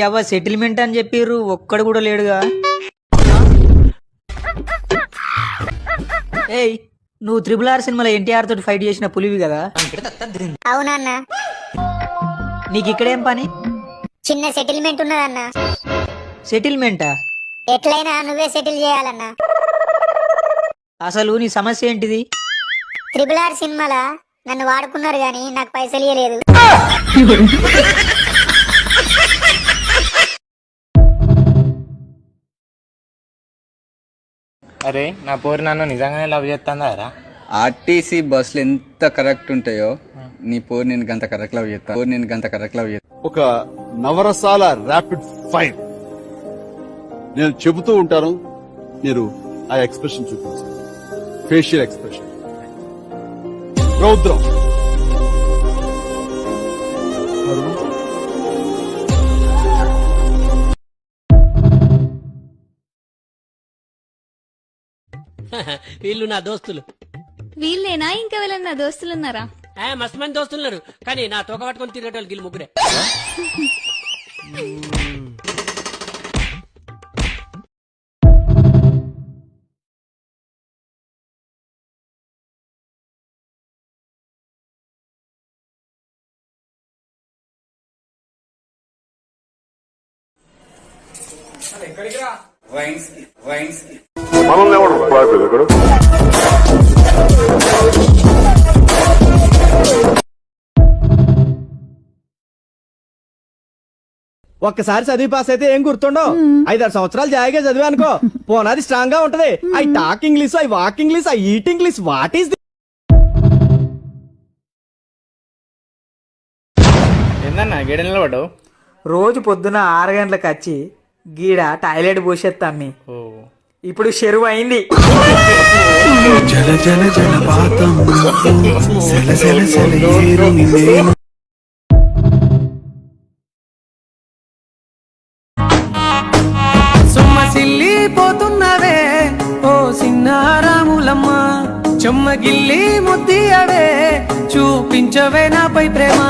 అవ్వ సెటిల్మెంట్ అని చెప్పిర్రు, ఒక్కడు కూడా లేడుగా. ఏయ్, నువ్వు RRR సినిమాలో ఎన్టీఆర్ తోటి ఫైట్ చేసిన పులివి కదా? అవునన్నా. నీకు ఇక్కడేం పని? చిన్న సెటిల్మెంట్ ఉన్నదన్నా. సెటిల్మెంటా? ఎట్లయినా నువ్వే సెటిల్ చేయాలన్నా. అసలు నీ సమస్య ఏంటిది? RRR సినిమాలా నన్ను వాడుకున్నారు గాని నాకు పైసలు ఇవ్వలేదు. అరే నా పోరు నన్ను నిజంగానే లవ్ చేస్తుందా? ఆర్టీసీ బస్సులు ఎంత కరెక్ట్ ఉంటాయో నీ పోరు నేను గంత కరెక్ట్ లవ్ చేస్తా. ఒక నవరసాల ర్యాపిడ్ ఫైర్ నేను చెబుతూ ఉంటాను, మీరు ఆ ఎక్స్ప్రెషన్ చూపించాలి. Facial expression. రౌద్రం, వీళ్ళు నా దోస్తులు. వీళ్ళేనా? ఇంకా వీళ్ళని దోస్తులున్నారా? మస్తు మంది దోస్తులున్నారు, కానీ నా తోక పట్టుకొని తిరిగేటోళ్ళు వీళ్ళు ముగ్గురే. ఒక్కసారి చదివి పాస్ అయితే ఏం గుర్తుండవు. 5-6 సంవత్సరాలు జాయిగా చదివా అనుకో, పోనాది స్ట్రాంగ్ గా ఉంటది. I talk English, I walk English, I eat English. What is ఏందన్నా గేడ నిలబడ్డావు? రోజు పొద్దున 6 గంటలకు వచ్చి గీడ టాయిలెట్ పోసేస్తామ్మి. ఇప్పుడు చెరువు అయింది. జల జల జలపాతం సెల సెల సెలయేరుని నేను. సొమ్మసిల్లిపోతున్నవే ఓ సిన్నారాములమ్మ, చెమ్మగిల్లి ముద్దియవే చూపించవే నాపై ప్రేమ.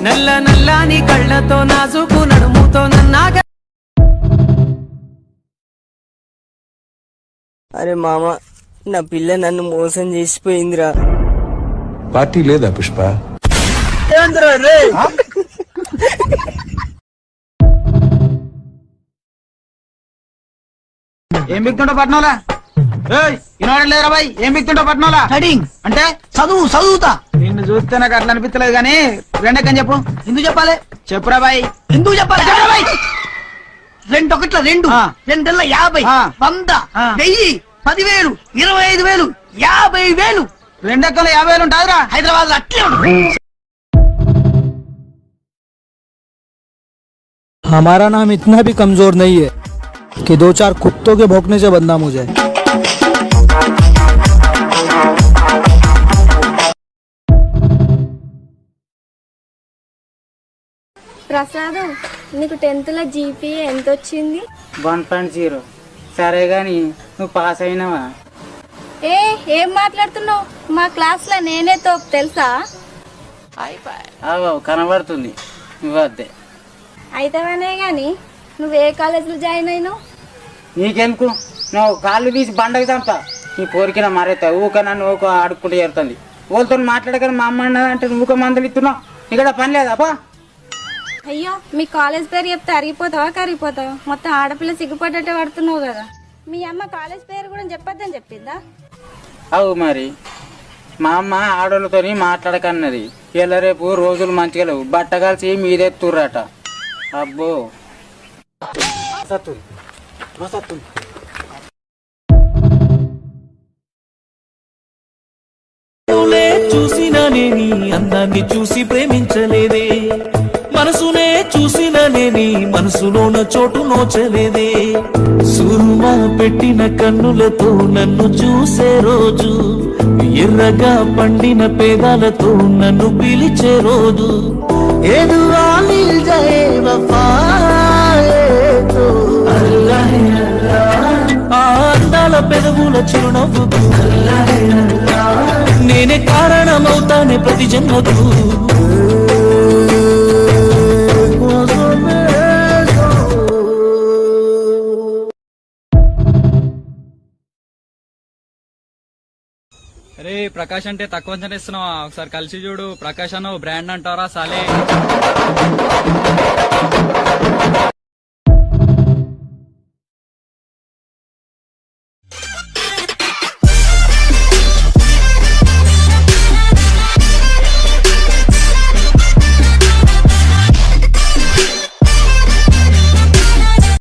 నల్ల నల్లాని కళ్ళతో నాజుకు నడుముతో నన్నాగా. అరే మామ, నా పిల్ల నన్ను మోసం చేసిపోయిందిరా. పార్టీ లేదా పుష్ప? ఏం బిక్తుంటో పట్నంలా? వినోడలేరా బాయ్? ఏం బిక్తుంటో పట్నంలా? స్టడింగ్ అంటే చదువుతా. నిన్ను చూస్తే నాకు అట్లా అనిపించలేదు కానీ రెండెక్కని చెప్పు. ఎందుకు చెప్పాలి? చెప్పురా బాయ్. ఎందుకు చెప్పాలి? 2 1 2 2 50 100 1000 10,000 25,000 50,000. రెండెక్కలు 50,000 ఉంటాదిరా. హైదరాబాద్ లో అట్లే ఉంటుంది. हमारा नाम इतना भी कमजोर नहीं है कि 2-4 कुत्तों के भौंकने से बदनाम हो जाए. ప్రసాద్, నీకు 10th లో జీపీఏ ఎంత వచ్చింది? 1.0. సరే గాని నువ్వు పాస్ అయినావా? ఏం మాట్లాడుతున్నావు? మా క్లాస్ లో నేనే తోపు తెలుసా? కనబడుతుంది నువ్వు అద్దే. అయితేనే గాని నువ్వు ఏ కాలేజీలో జాయిన్ అయినావు? నీకెందుకు? నువ్వు కాళ్ళు తీసి బండకి చంపా. నీ కోరికన మారేస్తా. ఊక నన్ను ఊక ఆడుకుంటూ చేరుతుంది. ఊళ్ళతో మాట్లాడగానే మా అమ్మ అంటే నువ్వు మందులు ఇస్తున్నావు. ఇక్కడ పని లేదాపా? అయ్యో, మీ కాలేజ్ పేరు చెప్తే అరిగిపోతావా కరిగిపోతావా? మొత్తం ఆడపిల్ల సిగ్గుపడ్డట్టే పడుతున్నావు కదా. మీ అమ్మ కాలేజ్ పేరు కూడా చెప్పొద్దని చెప్పిందా? అవు మరి, మా అమ్మ ఆడోళ్ళతో మాట్లాడకన్నది. ఇలా రేపు రోజులు మంచిగా లేవు, బట్ట కలిసి మీదెత్తుర్రట. అబ్బో చూసిననే నీ అందాన్ని చూసి ప్రేమించలేదే, మనసునే చూసిననే నీ మనసులోన చోటు నోచలేదే. సురుమా పెట్టిన కన్నులతో నన్ను చూసే రోజు, ఎర్రగా పండిన పేదాలతో నన్ను పిలిచే రోజు. ఏదు ఆలిల్ జయే వఫాయేతో అల్లాహే అల్లాహ్, ఆ అందాల పెదవుల చిరునవ్వుకు నేనే కారణమవుతానే ప్రతి జన్మకు. అరే ప్రకాష్ అంటే తక్కువ అంచనా ఇస్తున్నావా? ఒకసారి కలిసి చూడు. ప్రకాష్ అన్న బ్రాండ్ అంటారా సాలే.